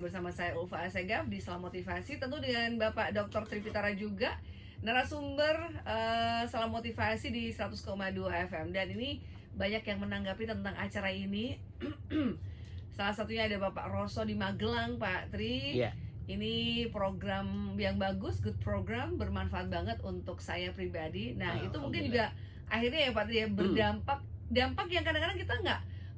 Bersama saya Ulfa Asegaf di Salam Motivasi, tentu dengan Bapak Dr. Tripitara juga, narasumber Salam Motivasi di 100,2 FM. Dan ini banyak yang menanggapi tentang acara ini. Salah satunya ada Bapak Rosso di Magelang, Pak Tri. Iya. Ini program yang bagus, good program, bermanfaat banget untuk saya pribadi. Nah, itu mungkin juga akhirnya ya Pak Tri ya, dampak yang kadang-kadang kita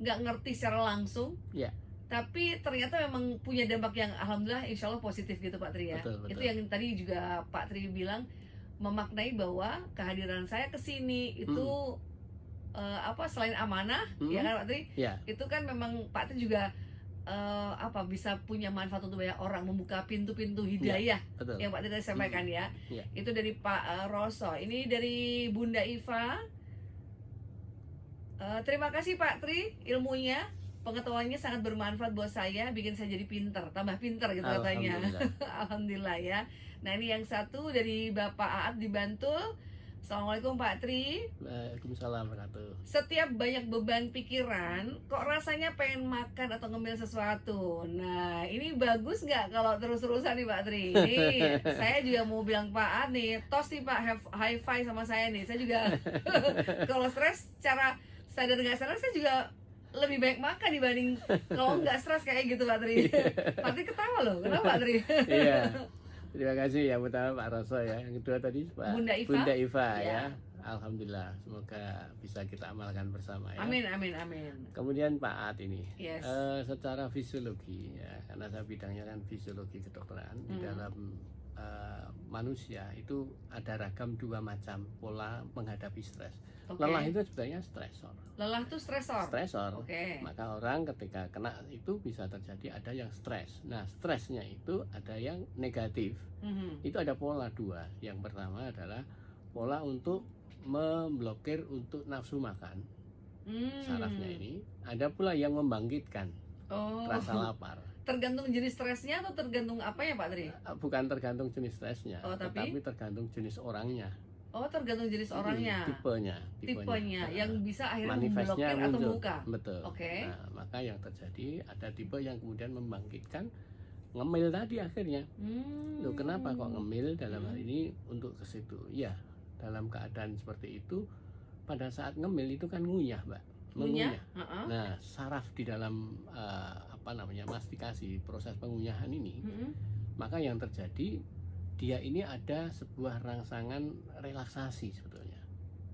nggak ngerti secara langsung. Iya. Tapi ternyata memang punya dampak yang alhamdulillah insya Allah positif gitu Pak Tri ya. Betul. Itu yang tadi juga Pak Tri bilang, memaknai bahwa kehadiran saya ke sini itu selain amanah ya kan Pak Tri, itu kan memang Pak Tri juga bisa punya manfaat untuk banyak orang, membuka pintu-pintu hidayah yang Pak Tri tadi sampaikan ya. Itu dari Pak Rosso. Ini dari Bunda Iva. Terima kasih Pak Tri, ilmunya, pengetahuannya sangat bermanfaat buat saya, bikin saya jadi pinter, tambah pinter gitu katanya. Alhamdulillah ya. Nah ini yang satu dari Bapak Aat di Bantul. Assalamualaikum Pak Tri. Waalaikumsalam warahmatullahi. Setiap banyak beban pikiran, kok rasanya pengen makan atau ngemil sesuatu. Nah ini bagus nggak kalau terus-terusan nih Pak Tri? Ini saya juga mau bilang Pak Aat nih, tos nih Pak, high five sama saya nih. Saya juga kalau stres, cara sadar nggak sadar saya juga lebih baik makan dibanding kalau nggak stres kayak gitu Pak Tri. Pak Tri ketawa loh, kenapa Pak Tri? Iya, terima kasih ya pertama Pak Rosso ya. Yang kedua tadi Pak Bunda Iva ya. Alhamdulillah, semoga bisa kita amalkan bersama ya. Amin, amin, amin. Kemudian Pak Aat ini, secara fisiologi ya, karena saya bidangnya kan fisiologi kedokteran, di dalam manusia itu ada ragam dua macam pola menghadapi stres. Lelah itu sebenarnya stresor. Lelah itu stresor. Maka orang ketika kena itu bisa terjadi ada yang stres. Nah, stresnya itu ada yang negatif. Itu ada pola dua. Yang pertama adalah pola untuk memblokir untuk nafsu makan. Sarafnya ini. Ada pula yang membangkitkan rasa lapar. Tergantung jenis stresnya atau tergantung apa ya Pak Tri? Bukan tergantung jenis stresnya, tapi tergantung jenis orangnya. Tergantung jenis orangnya. Tipenya yang bisa akhirnya memblokir atau membuka. Betul. Nah, maka yang terjadi ada tipe yang kemudian membangkitkan ngemil tadi akhirnya. Loh, kenapa kok ngemil dalam hal ini untuk ke situ? Ya, dalam keadaan seperti itu pada saat ngemil itu kan ngunyah, Mbak. Mengunyah. Nah, saraf di dalam mastikasi, proses pengunyahan ini, maka yang terjadi dia ini ada sebuah rangsangan relaksasi sebetulnya.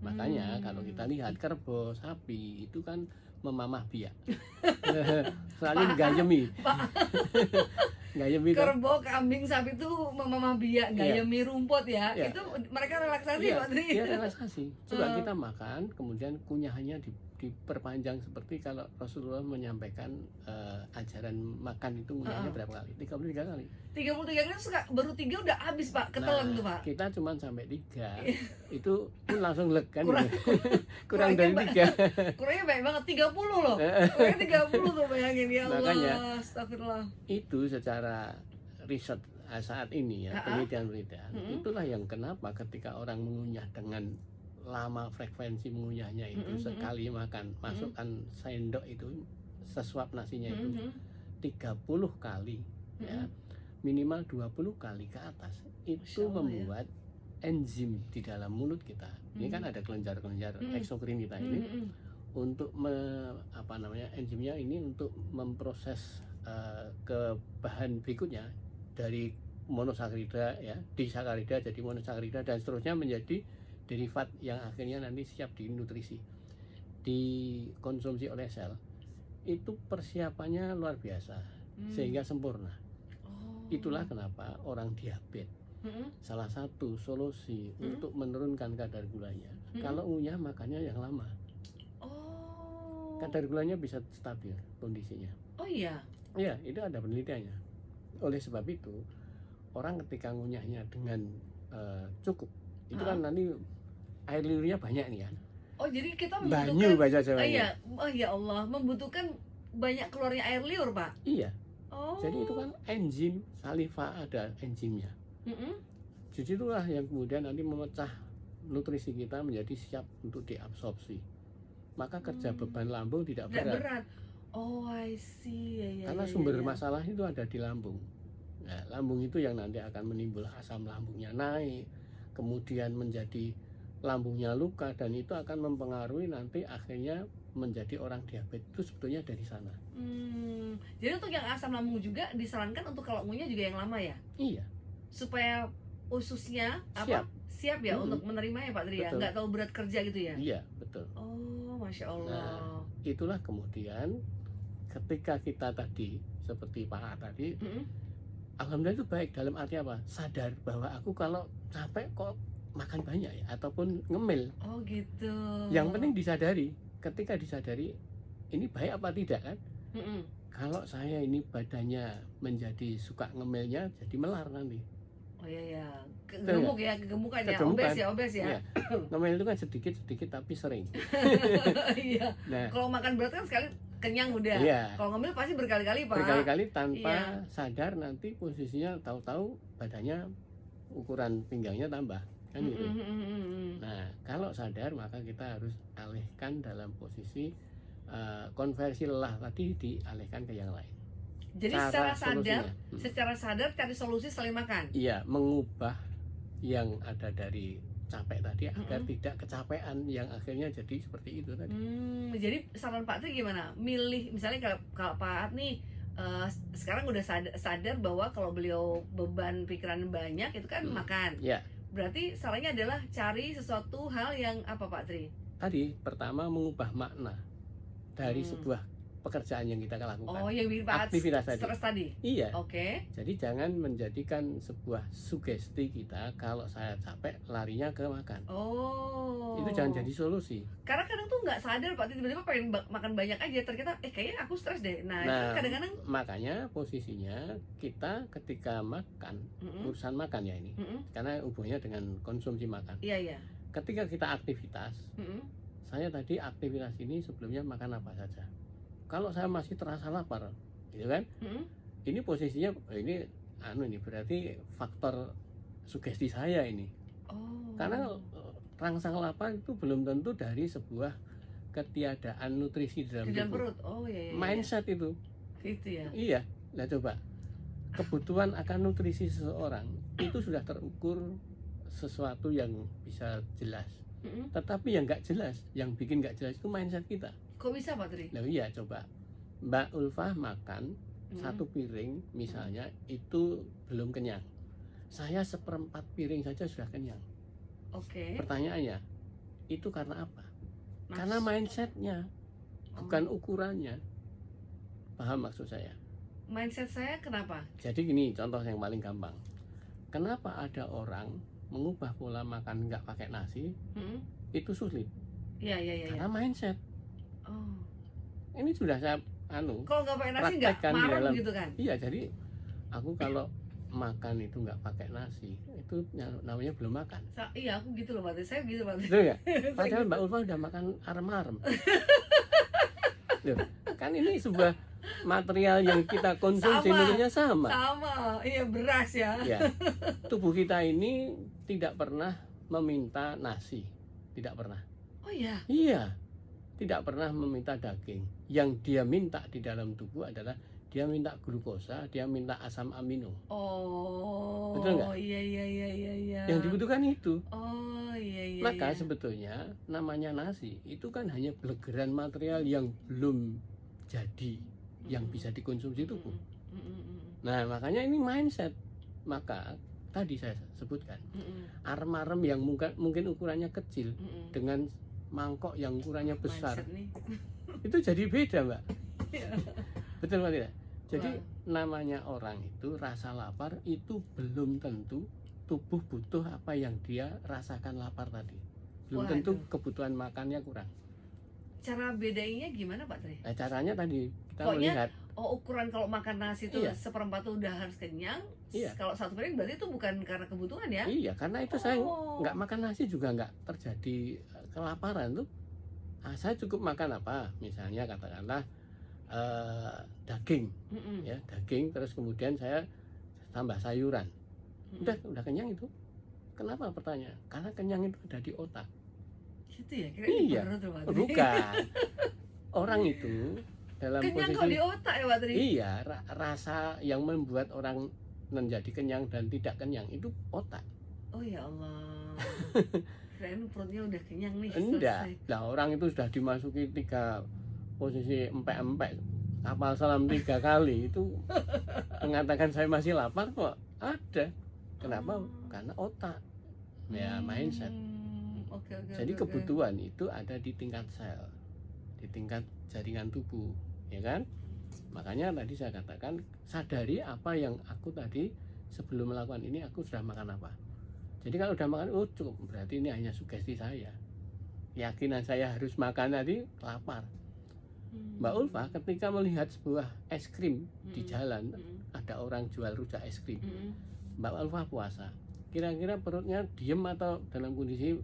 Makanya kalau kita lihat kerbau, sapi itu kan memamah biak. Selalu gayemi. Gayemi kerbau, kambing, sapi itu memamah biak, gayemi rumput ya. Itu mereka relaksasi Pak Tri. Iya, relaksasi. Coba kita makan, kemudian kunyahannya diperpanjang seperti kalau Rasulullah menyampaikan ajaran makan itu ngunyahnya berapa kali? 33 kali. 33 kali baru 3 udah habis Pak, ketelan tuh Pak. Kita cuma sampai 3. Itu pun langsung leg kan. Kurang dari 3. Kurangnya banyak banget, 30 loh. Kurangnya 30 tuh, bayangin ya Allah. Makanya, astagfirullah. Itu secara riset saat ini ya, penelitian-penelitian, itulah yang kenapa ketika orang mengunyah dengan lama frekuensi mengunyahnya itu, sekali makan masukkan sendok itu, sesuap nasinya itu 30 kali ya, minimal 20 kali ke atas, itu membuat enzim di dalam mulut kita, ini kan ada kelenjar-kelenjar eksokrin kita ini, untuk enzimnya ini untuk memproses ke bahan berikutnya dari monosakarida ya, disakarida jadi monosakarida dan seterusnya menjadi derivat yang akhirnya nanti siap dinutrisi, dikonsumsi oleh sel. Itu persiapannya luar biasa sehingga sempurna. Itulah kenapa orang diabetes salah satu solusi untuk menurunkan kadar gulanya kalau ngunyah makannya yang lama. Kadar gulanya bisa stabil kondisinya. Iya, itu ada penelitiannya. Oleh sebab itu orang ketika ngunyahnya dengan cukup, itu kan nanti air liurnya banyak nih kan. Jadi kita membutuhkan banyu bahasa Jawanya. Ya Allah, membutuhkan banyak keluarnya air liur, Pak. Iya. Jadi itu kan enzim saliva, ada enzimnya. Jadi itulah yang kemudian nanti memecah nutrisi kita menjadi siap untuk diabsorpsi. Maka kerja beban lambung tidak berat. Oh, I see. Ya, Karena sumber masalah itu ada di lambung. Nah, lambung itu yang nanti akan menimbul asam lambungnya naik, kemudian menjadi lambungnya luka, dan itu akan mempengaruhi nanti akhirnya menjadi orang diabetes. Itu sebetulnya dari sana. Jadi untuk yang asam lambung juga disarankan untuk kalau ngunyah juga yang lama ya? Iya, Supaya ususnya siap ya untuk menerima ya Pak Tri ya? Betul. Nggak tahu berat kerja gitu ya? Iya, betul. Oh, Masya Allah. Itulah kemudian ketika kita tadi seperti Pak A tadi, alhamdulillah itu baik dalam arti apa? Sadar bahwa aku kalau capek kok makan banyak ya, ataupun ngemil. Oh gitu. Yang penting disadari. Ketika disadari, ini baik apa tidak kan? Kalau saya ini badannya menjadi suka ngemilnya, jadi melar nanti. Oh iya, gemuk ya, kegemukan ya, obes ya. Iya. Ngemil itu kan sedikit tapi sering. Iya. Nah, kalau makan berat kan sekali kenyang udah. iya. Kalau ngemil pasti berkali-kali Pak. Berkali-kali tanpa sadar, nanti posisinya tahu-tahu badannya ukuran pinggangnya tambah kan gitu. Nah, kalau sadar maka kita harus alihkan dalam posisi konversi lelah tadi, dialihkan ke yang lain. Jadi secara sadar cari solusi selain makan. Iya, mengubah yang ada dari capek tadi agar tidak kecapean yang akhirnya jadi seperti itu tadi. Jadi saran Pak Tri gimana? Milih misalnya kalau Pak At nih sekarang udah sadar bahwa kalau beliau beban pikiran banyak itu kan makan. Ya. Berarti sarannya adalah cari sesuatu hal yang apa Pak Tri? Tadi pertama mengubah makna dari sebuah pekerjaan yang kita lakukan. Oh, yang bikin Pak aktivitas stres tadi. Iya. Oke. Jadi jangan menjadikan sebuah sugesti kita kalau saya capek larinya ke makan. Oh. Itu jangan jadi solusi. Karena kadang tuh nggak sadar Pak, tiba-tiba pengen makan banyak aja, ternyata kayaknya aku stres deh. Nah itu kadang-kadang. Makanya posisinya kita ketika makan, urusan makan ya ini, karena hubungannya dengan konsumsi makan. Iya. Ketika kita aktivitas, saya tadi aktivitas ini sebelumnya makan apa saja. Kalau saya masih terasa lapar, gitu kan? Ini posisinya ini berarti faktor sugesti saya ini. Oh. Karena rangsang lapar itu belum tentu dari sebuah ketiadaan nutrisi di dalam perut. Oh iya. Mindset itu. Gitu ya. Iya. Nah coba, kebutuhan akan nutrisi seseorang itu sudah terukur sesuatu yang bisa jelas. Tetapi yang nggak jelas, yang bikin nggak jelas itu mindset kita. Kok bisa Pak Tri? Nah iya, coba Mbak Ulfah makan satu piring misalnya, itu belum kenyang. Saya 1/4 piring saja sudah kenyang. Oke. Pertanyaannya, itu karena apa? Karena mindsetnya, bukan ukurannya. Paham maksud saya? Mindset saya kenapa? Jadi gini, contoh yang paling gampang. Kenapa ada orang mengubah pola makan nggak pakai nasi? Itu sulit. Iya. Karena mindset. Oh. Ini sudah saya kalau nggak pakai nasi nggak marem gitu kan? Iya, jadi aku kalau makan itu nggak pakai nasi, itu namanya belum makan. Iya, aku gitu loh Pak Tri. Saya gitu Pak Tri. Betul nggak? Padahal Mbak Ulfa udah makan arem-arem. Loh, kan ini sebuah material yang kita konsumsi nutrisinya sama. Iya, beras ya. Ya. Tubuh kita ini tidak pernah meminta nasi, tidak pernah. Oh iya. Iya. Tidak pernah meminta daging. Yang dia minta di dalam tubuh adalah dia minta glukosa, dia minta asam amino. Oh. Betul nggak? Iya. Yang dibutuhkan itu. Oh iya. Maka sebetulnya namanya nasi itu kan hanya belegeran material yang belum jadi, yang bisa dikonsumsi tubuh. Nah makanya ini mindset. Maka tadi saya sebutkan arem-arem yang mungkin ukurannya kecil dengan mangkok yang ukurannya besar, itu jadi beda Mbak. Betul Mbak tidak? Jadi namanya orang itu rasa lapar itu belum tentu tubuh butuh apa yang dia rasakan lapar tadi. Belum tentu kebutuhan makannya kurang. Cara bedainnya gimana Pak Tri? Nah, caranya tadi kita melihat. Ukuran kalau makan nasi itu 1/4 udah harus kenyang. Iya. Kalau 1 piring berarti itu bukan karena kebutuhan ya? Iya, karena itu saya nggak makan nasi juga nggak terjadi kelaparan tuh. Saya cukup makan apa? Misalnya katakanlah daging, ya daging. Terus kemudian saya tambah sayuran. Udah kenyang itu. Kenapa pertanyaan? Karena kenyang itu ada di otak. Gitu ya? Iya. Bukan. Orang itu dalam Kenyang kok posisi di otak ya Pak Tri? iya, rasa yang membuat orang menjadi kenyang dan tidak kenyang itu otak. Oh ya Allah. Kirain perutnya udah kenyang nih, Enggak. selesai. Nah, orang itu sudah dimasuki 3 posisi empek-empek, kapal selam 3 kali itu mengatakan saya masih lapar kok ada. Kenapa? Oh. Karena otak. Ya, mindset. Oke. Jadi kebutuhan itu ada di tingkat sel, di tingkat jaringan tubuh, ya kan? Makanya tadi saya katakan sadari apa yang aku tadi sebelum melakukan ini aku sudah makan apa. Jadi kalau udah makan, oh cukup, berarti ini hanya sugesti saya. Keyakinan saya harus makan tadi lapar. Mbak Ulfa ketika melihat sebuah es krim di jalan, ada orang jual rujak es krim. Mbak Ulfa puasa. Kira-kira perutnya diem atau dalam kondisi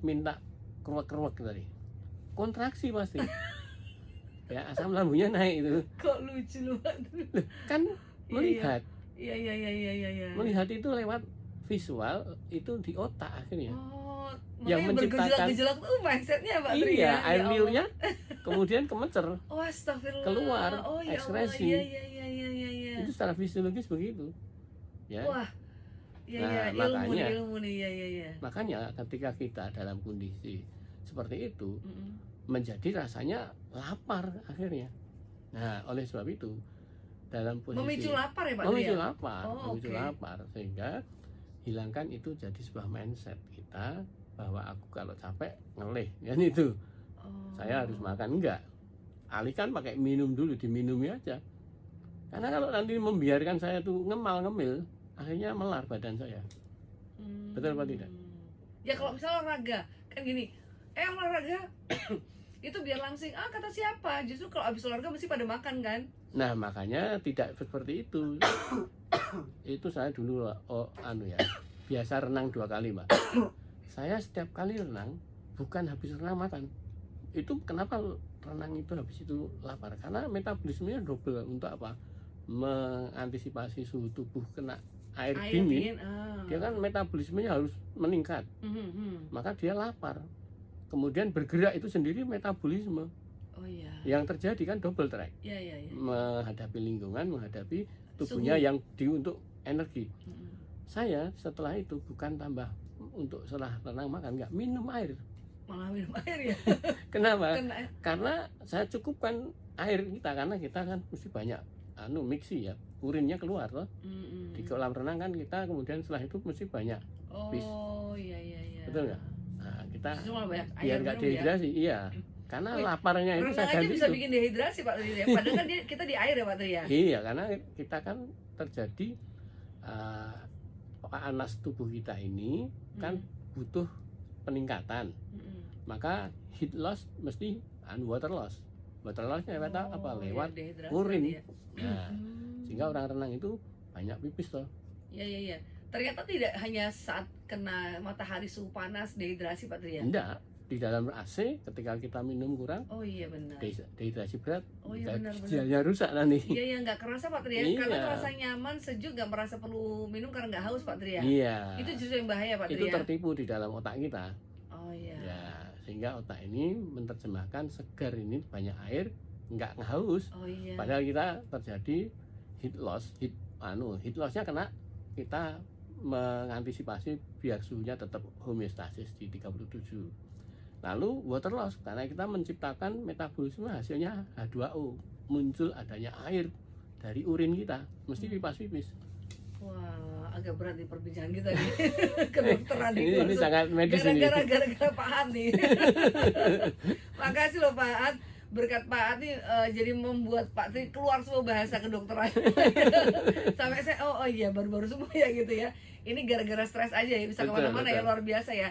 minta keruak-keruak tadi? Kontraksi pasti. Ya, asam lambungnya naik itu. Kok lucu lu Pak Tri? Kan melihat. Iya. Melihat itu lewat visual itu di otak akhirnya. Oh, Yang makanya menciptakan- bergejolak-gejolak tuh mindsetnya Pak Tri Iya, ya? air Ya Allah. liurnya kemudian kemencer. Oh astagfirullah. Keluar, Oh ya ekspresi. Allah. Iya. Itu secara fisiologis begitu. Ya. Wah. Nah, Ilmu makanya- nih. Iya. Makanya ketika kita dalam kondisi seperti itu Mm-mm. menjadi rasanya lapar akhirnya. Nah, oleh sebab itu dalam posisi Memicu lapar ya Pak Tri memicu ya? lapar, Oh, memicu oke. lapar sehingga hilangkan itu jadi sebuah mindset kita bahwa aku kalau capek ngelih kan itu. Oh. Saya harus makan enggak. Alihkan pakai minum dulu, diminumi aja. Karena kalau nanti membiarkan saya tuh ngemil, akhirnya melar badan saya. Betul apa tidak? Ya kalau misalnya olahraga kan gini, olahraga itu biar langsing. Kata siapa? Justru kalau habis olahraga mesti pada makan kan? Nah, makanya tidak seperti itu. Itu saya dulu biasa renang 2 kali, Mbak. Saya setiap kali renang bukan habis renang makan. Itu kenapa renang itu habis itu lapar? Karena metabolismenya double untuk apa? Mengantisipasi suhu tubuh kena air dingin. Dia kan metabolismenya harus meningkat. Maka dia lapar. Kemudian bergerak itu sendiri metabolisme. Oh iya. Yang terjadi kan double track. Iya. Menghadapi lingkungan, menghadapi tubuhnya Suhu. yang untuk energi. Mm-mm. Saya setelah itu bukan tambah untuk setelah renang makan, enggak, minum air. Malah minum air ya. Kenapa? Kena. Karena saya cukupkan air kita, karena kita kan mesti banyak mixi ya, urinnya keluar loh. Mm-mm. Di kolam renang kan kita kemudian setelah itu mesti banyak. Oh iya. Betul nggak? Nah, kita Justru malah banyak air biar nggak minum ya. dehidrasi, iya. Karena Wih, laparnya itu Renang saya aja ganti bisa itu. bikin dehidrasi Pak Tri ya. Padahal kan kita di air ya Pak Tri ya. Iya, karena kita kan terjadi panas tubuh kita ini kan butuh peningkatan. Mm-mm. Maka heat loss mesti water loss. Water lossnya lewat apa? Oh, Lewat ya, dehidrasi urin. tadi ya. Nah, sehingga orang renang itu banyak pipis toh. Iya. Ternyata tidak hanya saat kena matahari suhu panas dehidrasi Pak Tri ya. Enggak, di dalam AC ketika kita minum kurang Oh iya benar. dehidrasi berat, Oh iya benar. ginjalnya rusak nanti. Iya nggak kerasa Pak Tri ya. Iya. Karena terasa nyaman, sejuk, nggak merasa perlu minum karena nggak haus Pak Tri ya. Iya. Itu justru yang bahaya Pak Itu Tri ya. tertipu di dalam otak kita. Oh iya. Ya, sehingga otak ini menerjemahkan segar ini banyak air, nggak haus. Oh iya. Padahal kita terjadi heat loss, heat lossnya kena kita mengantisipasi biar suhunya tetap homeostasis di 37. Lalu water loss karena kita menciptakan metabolisme, hasilnya H2O, muncul adanya air dari urin kita, mesti pipis. Wah, agak berat nih perbincangan kita nih. Kedokteran Ini langsung sangat medis ini. gara-gara Pak Ad nih. Makasih loh Pak Ad. Berkat Pak Ad nih jadi membuat Pak Tri keluar semua bahasa kedokteran. Sampai saya oh iya baru-baru semua ya gitu ya. Ini gara-gara stres aja ya, bisa Betul, kemana-mana ya, betul. luar biasa ya.